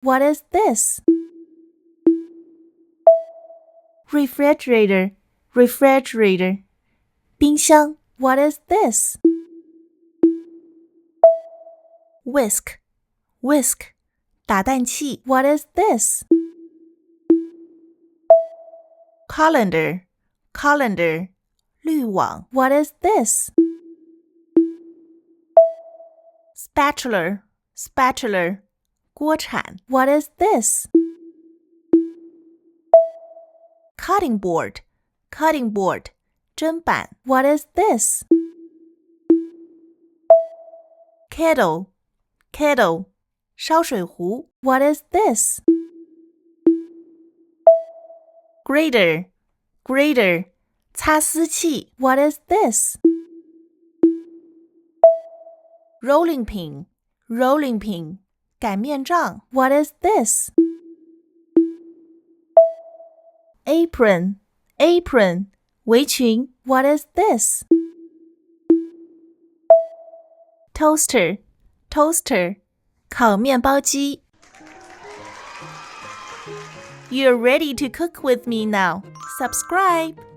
What is this? Refrigerator, refrigerator. 冰箱 What is this? Whisk, whisk. 打蛋器 What is this? Colander, colander. 滤网 What is this? Spatula, spatula. 锅铲 What is this? Cutting board, cutting board. 砧板 What is this? Kettle, kettle. 烧水壶 What is this? Grater, grater. 擦丝器 What is this? Rolling pin, rolling pin. 擀面杖 What is this? Apron, apron. 围裙 What is this? Toaster, toaster. 烤面包机 You're ready to cook with me now. Subscribe!